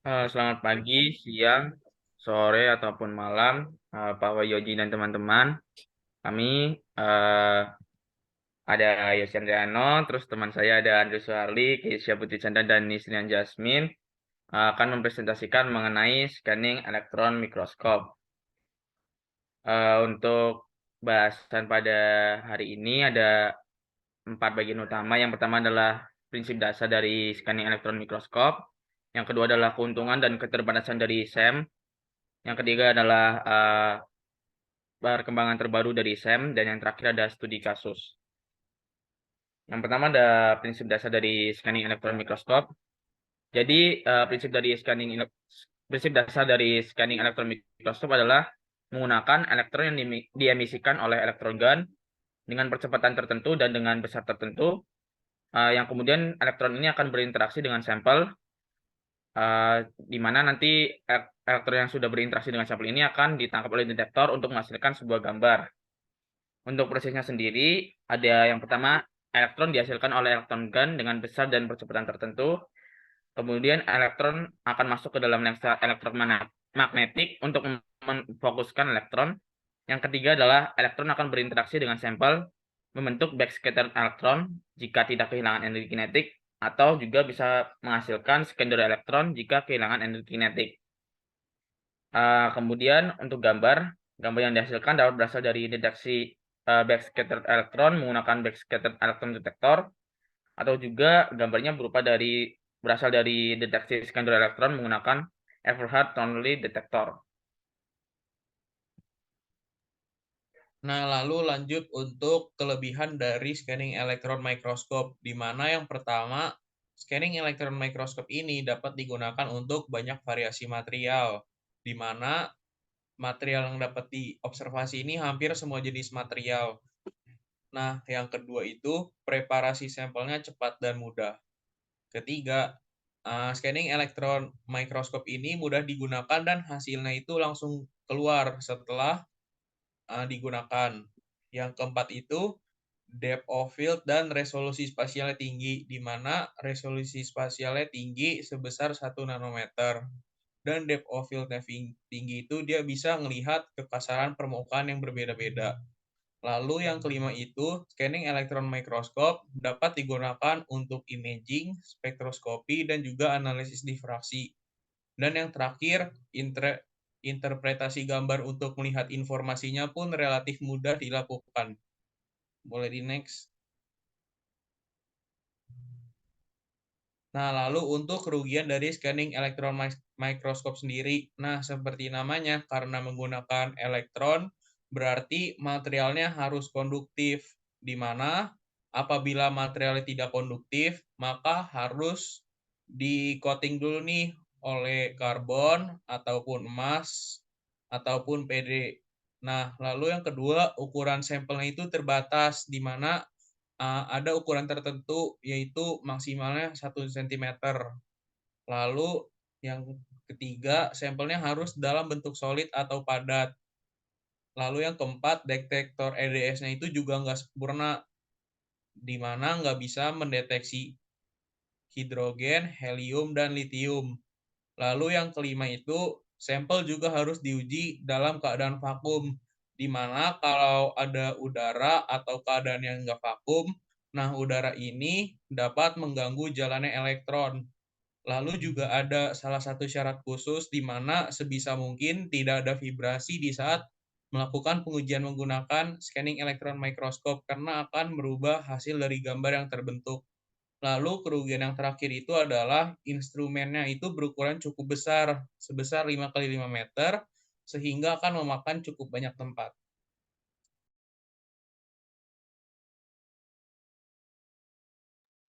Selamat pagi, siang, sore, ataupun malam, Pak Wayoji dan teman-teman. Kami eh, ada Yosi Andriano, terus teman saya ada Andrew Suharli, Keisha Putri Chandra, dan Nisrian Jasmine akan mempresentasikan mengenai scanning elektron mikroskop. Untuk bahasan pada hari ini ada 4 bagian utama. Yang pertama adalah prinsip dasar dari scanning elektron mikroskop. Yang kedua adalah keuntungan dan keterbatasan dari SEM. Yang ketiga adalah perkembangan terbaru dari SEM, dan yang terakhir ada studi kasus. Yang pertama ada prinsip dasar dari scanning elektron mikroskop. Jadi prinsip dasar dari scanning elektron mikroskop adalah menggunakan elektron yang diemisikan oleh elektron gun dengan percepatan tertentu dan dengan besar tertentu, yang kemudian elektron ini akan berinteraksi dengan sampel, eh, di mana nanti elektron yang sudah berinteraksi dengan sampel ini akan ditangkap oleh detektor untuk menghasilkan sebuah gambar. Untuk prosesnya sendiri, ada yang pertama, elektron dihasilkan oleh elektron gun dengan besar dan percepatan tertentu. Kemudian elektron akan masuk ke dalam lensa elektromagnetik untuk memfokuskan elektron. Yang ketiga adalah elektron akan berinteraksi dengan sampel, membentuk backscatter elektron jika tidak kehilangan energi kinetik, atau juga bisa menghasilkan secondary elektron jika kehilangan energi kinetik. Kemudian untuk gambar yang dihasilkan dapat berasal dari deteksi backscatter elektron menggunakan backscatter elektron detektor, atau juga gambarnya berasal dari deteksi secondary elektron menggunakan Everhard Thornley detektor. Nah, lalu lanjut untuk kelebihan dari scanning elektron mikroskop, di mana yang pertama, scanning elektron mikroskop ini dapat digunakan untuk banyak variasi material, di mana material yang dapat diobservasi ini hampir semua jenis material. Nah, yang kedua itu preparasi sampelnya cepat dan mudah. Ketiga, scanning elektron mikroskop ini mudah digunakan dan hasilnya itu langsung keluar setelah digunakan. Yang keempat itu depth of field dan resolusi spasialnya tinggi, di mana resolusi spasialnya tinggi sebesar 1 nanometer. Dan depth of field-nya tinggi itu dia bisa melihat kekasaran permukaan yang berbeda-beda. Lalu yang kelima itu, scanning elektron mikroskop dapat digunakan untuk imaging, spektroskopi, dan juga analisis difraksi. Dan yang terakhir, interpretasi gambar untuk melihat informasinya pun relatif mudah dilakukan. Boleh di next. Nah, lalu untuk kerugian dari scanning elektron mikroskop sendiri. Nah, seperti namanya, karena menggunakan elektron, berarti materialnya harus konduktif, di mana apabila materialnya tidak konduktif, maka harus di-coating dulu nih oleh karbon, ataupun emas, ataupun PD. Nah, lalu yang kedua, ukuran sampelnya itu terbatas, di mana ada ukuran tertentu yaitu maksimalnya 1 cm. Lalu yang ketiga, sampelnya harus dalam bentuk solid atau padat. Lalu yang keempat, detektor EDS-nya itu juga nggak sempurna, di mana nggak bisa mendeteksi hidrogen, helium, dan litium. Lalu yang kelima itu, sampel juga harus diuji dalam keadaan vakum, di mana kalau ada udara atau keadaan yang nggak vakum, nah udara ini dapat mengganggu jalannya elektron. Lalu juga ada salah satu syarat khusus di mana sebisa mungkin tidak ada vibrasi di saat melakukan pengujian menggunakan scanning elektron mikroskop karena akan merubah hasil dari gambar yang terbentuk. Lalu kerugian yang terakhir itu adalah instrumennya itu berukuran cukup besar, sebesar 5 kali 5 meter, sehingga akan memakan cukup banyak tempat.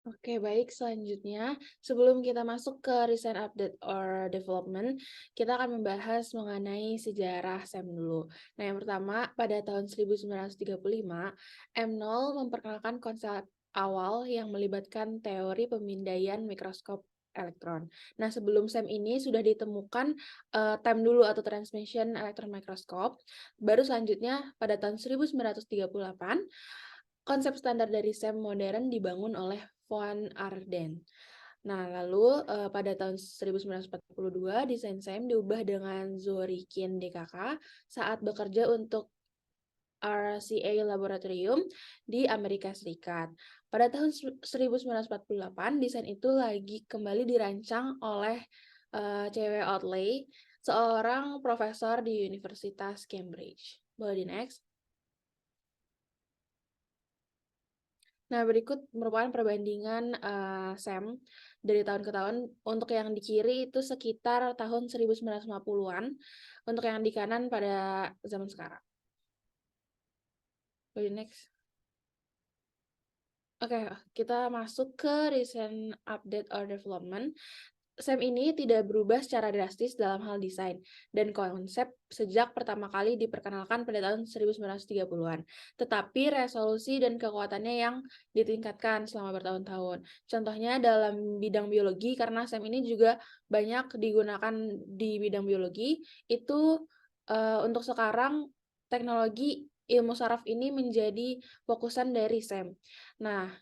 Oke, baik. Selanjutnya, sebelum kita masuk ke recent update or development, kita akan membahas mengenai sejarah SEM dulu. Nah, yang pertama, pada tahun 1935, M0 memperkenalkan konsep awal yang melibatkan teori pemindaian mikroskop elektron. Nah, sebelum SEM ini sudah ditemukan TEM dulu atau Transmission Electron Microscope. Baru selanjutnya, pada tahun 1938, konsep standar dari SEM modern dibangun oleh Van Arden. Nah, lalu pada tahun 1942 desain SEM diubah dengan Zorikin DKK saat bekerja untuk RCA Laboratorium di Amerika Serikat. Pada tahun 1948, desain itu lagi kembali dirancang oleh C.W. Oatley, seorang profesor di Universitas Cambridge. Boleh di next. Nah, berikut merupakan perbandingan SEM dari tahun ke tahun. Untuk yang di kiri itu sekitar tahun 1950-an, untuk yang di kanan pada zaman sekarang. Boleh next. Oke, kita masuk ke recent update or development. SEM ini tidak berubah secara drastis dalam hal desain dan konsep sejak pertama kali diperkenalkan pada tahun 1930-an. Tetapi resolusi dan kekuatannya yang ditingkatkan selama bertahun-tahun. Contohnya dalam bidang biologi, karena SEM ini juga banyak digunakan di bidang biologi, itu untuk sekarang teknologi ilmu saraf ini menjadi fokusan dari SEM. Nah,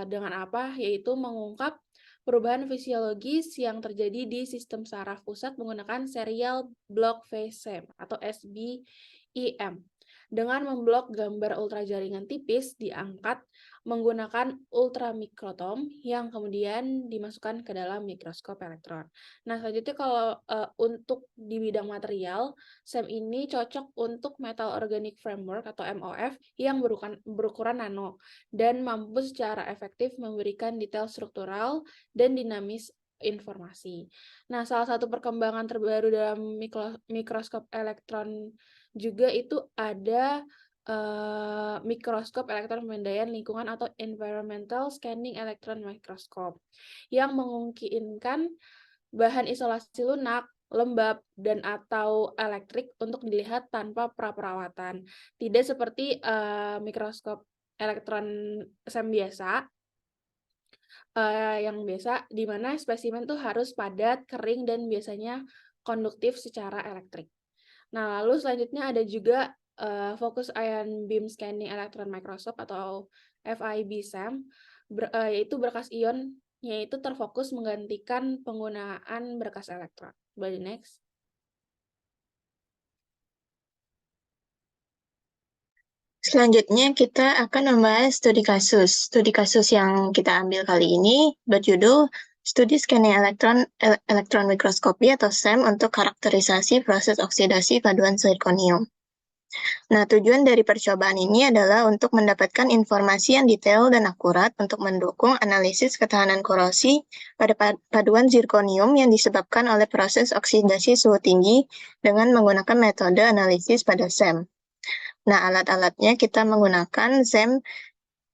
dengan apa? Yaitu mengungkap perubahan fisiologis yang terjadi di sistem saraf pusat menggunakan serial block phase SEM atau SBEM. Dengan memblok gambar ultrajaringan tipis diangkat menggunakan ultramikrotom yang kemudian dimasukkan ke dalam mikroskop elektron. Nah, selanjutnya kalau untuk di bidang material, SEM ini cocok untuk metal organic framework atau MOF yang berukuran nano dan mampu secara efektif memberikan detail struktural dan dinamis informasi. Nah, salah satu perkembangan terbaru dalam mikroskop elektron juga itu ada mikroskop elektron pemindaian lingkungan atau environmental scanning electron microscope yang memungkinkan bahan isolasi lunak, lembab, dan atau elektrik untuk dilihat tanpa praperawatan. Tidak seperti mikroskop elektron SEM biasa, yang biasa di mana spesimen tuh harus padat, kering, dan biasanya konduktif secara elektrik. Nah, lalu selanjutnya ada juga Focus Ion Beam Scanning Electron Microscope atau FIB-SEM, yaitu berkas ion, yaitu terfokus menggantikan penggunaan berkas elektron. Boleh next. Selanjutnya kita akan membahas studi kasus. Studi kasus yang kita ambil kali ini berjudul Studi Scanning Electron Microscopy atau SEM untuk karakterisasi proses oksidasi paduan zirkonium. Nah, tujuan dari percobaan ini adalah untuk mendapatkan informasi yang detail dan akurat untuk mendukung analisis ketahanan korosi pada paduan zirkonium yang disebabkan oleh proses oksidasi suhu tinggi dengan menggunakan metode analisis pada SEM. Nah, alat-alatnya kita menggunakan SEM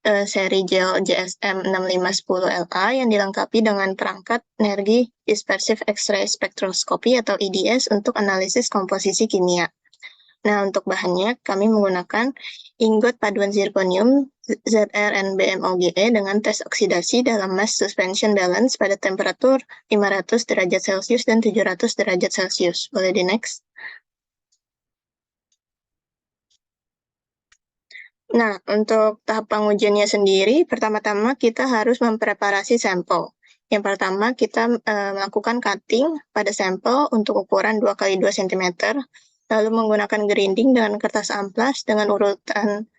seri gel JSM 6510LA yang dilengkapi dengan perangkat energi dispersif X-ray spectroscopy atau EDS untuk analisis komposisi kimia. Nah, untuk bahannya kami menggunakan ingot paduan zirkonium ZrNBMoGe dengan tes oksidasi dalam mass suspension balance pada temperatur 500 derajat Celcius dan 700 derajat Celcius. Boleh di next. Nah, untuk tahap pengujiannya sendiri, pertama-tama kita harus mempreparasi sampel. Yang pertama, kita melakukan cutting pada sampel untuk ukuran 2x2 cm, lalu menggunakan grinding dengan kertas amplas dengan urutan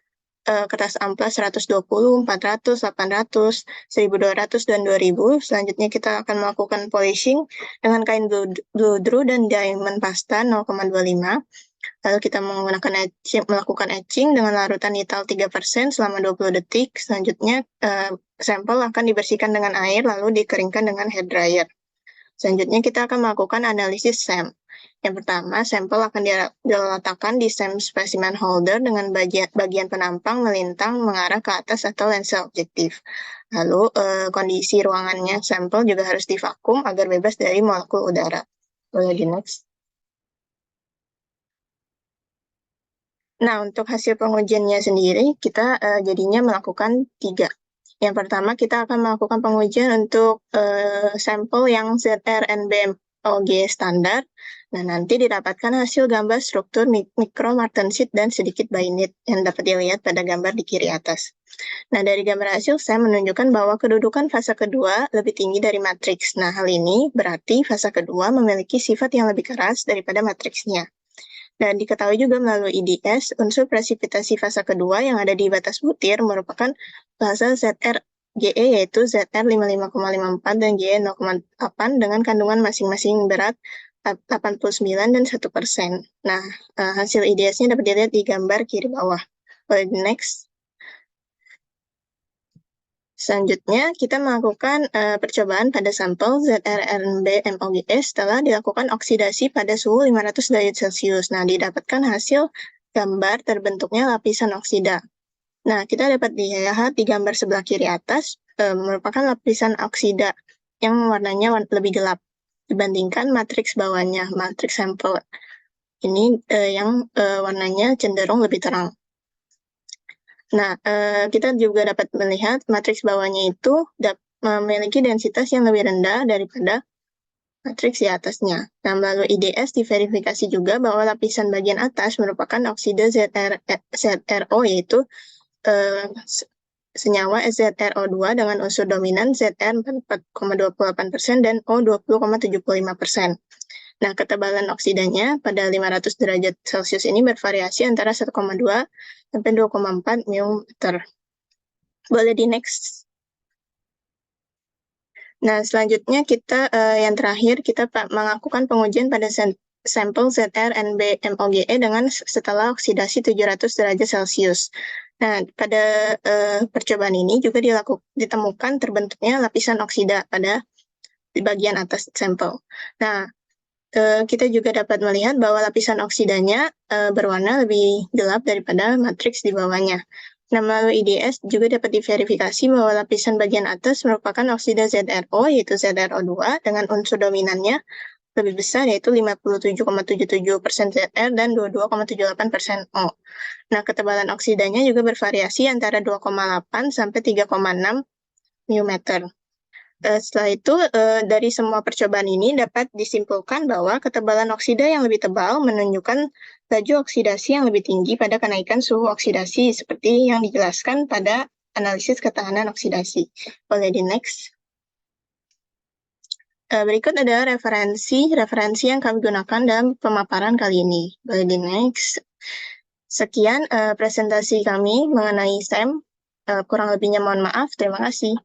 kertas amplas 120, 400, 800, 1200, dan 2000. Selanjutnya kita akan melakukan polishing dengan kain blue drew dan diamond pasta 0,25. Lalu kita melakukan etching dengan larutan nital 3% selama 20 detik. Selanjutnya sampel akan dibersihkan dengan air lalu dikeringkan dengan hair dryer. Selanjutnya kita akan melakukan analisis SEM. Yang pertama, sampel akan diletakkan di SEM specimen holder dengan bagian penampang melintang mengarah ke atas atau lensa objektif. Lalu kondisi ruangannya sampel juga harus divakum agar bebas dari molekul udara. Boleh di next. Nah, untuk hasil pengujiannya sendiri, kita jadinya melakukan 3. Yang pertama, kita akan melakukan pengujian untuk sampel yang ZrNBM MOG standar. Nah, nanti didapatkan hasil gambar struktur mikro martensit dan sedikit binit yang dapat dilihat pada gambar di kiri atas. Nah, dari gambar hasil saya menunjukkan bahwa kedudukan fase kedua lebih tinggi dari matriks. Nah, hal ini berarti fase kedua memiliki sifat yang lebih keras daripada matriksnya. Dan diketahui juga melalui IDS, unsur presipitasi fase kedua yang ada di batas butir merupakan fase ZR GE yaitu ZR 55,54 dan GE 0,8 dengan kandungan masing-masing berat 89 dan 1%. Nah, hasil IDS-nya dapat dilihat di gambar kiri bawah. Boleh di next. Selanjutnya, kita melakukan percobaan pada sampel ZRRNB MOGS setelah dilakukan oksidasi pada suhu 500 derajat Celcius. Nah, didapatkan hasil gambar terbentuknya lapisan oksida. Nah, kita dapat dilihat di gambar sebelah kiri atas, merupakan lapisan oksida yang warnanya lebih gelap dibandingkan matriks bawahnya, matriks sampel. Ini yang warnanya cenderung lebih terang. Nah, kita juga dapat melihat matriks bawahnya itu memiliki densitas yang lebih rendah daripada matriks di atasnya. Nah, melalui IDS diverifikasi juga bahwa lapisan bagian atas merupakan oksida ZRO, yaitu senyawa ZRO2 dengan unsur dominan ZR 44,28% dan O 20,75%. Nah, ketebalan oksidanya pada 500 derajat Celcius ini bervariasi antara 1,2 sampai 2,4 μm. Boleh di next. Nah, selanjutnya kita yang terakhir kita melakukan pengujian pada sampel ZR-NB MOGE dengan setelah oksidasi 700 derajat Celcius. Nah, pada percobaan ini juga ditemukan terbentuknya lapisan oksida pada di bagian atas sampel. Nah, kita juga dapat melihat bahwa lapisan oksidanya berwarna lebih gelap daripada matriks di bawahnya. Nah, melalui IDS juga dapat diverifikasi bahwa lapisan bagian atas merupakan oksida ZRO, yaitu ZRO2, dengan unsur dominannya lebih besar, yaitu 57,77% ZR dan 22,78% O. Nah, ketebalan oksidanya juga bervariasi antara 2,8 sampai 3,6 μm. Setelah itu, dari semua percobaan ini dapat disimpulkan bahwa ketebalan oksida yang lebih tebal menunjukkan laju oksidasi yang lebih tinggi pada kenaikan suhu oksidasi, seperti yang dijelaskan pada analisis ketahanan oksidasi. Boleh di next. Berikut adalah referensi yang kami gunakan dalam pemaparan kali ini. Boleh di next. Sekian presentasi kami mengenai SEM. Kurang lebihnya mohon maaf. Terima kasih.